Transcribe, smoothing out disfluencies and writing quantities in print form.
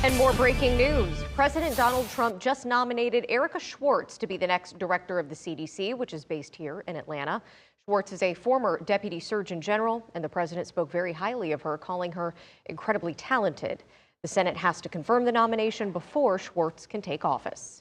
And more breaking news. President Donald Trump just nominated Erica Schwartz to be the next director of the CDC, which is based here in Atlanta. Schwartz is a former deputy surgeon general, and the president spoke very highly of her, calling her incredibly talented. The Senate has to confirm the nomination before Schwartz can take office.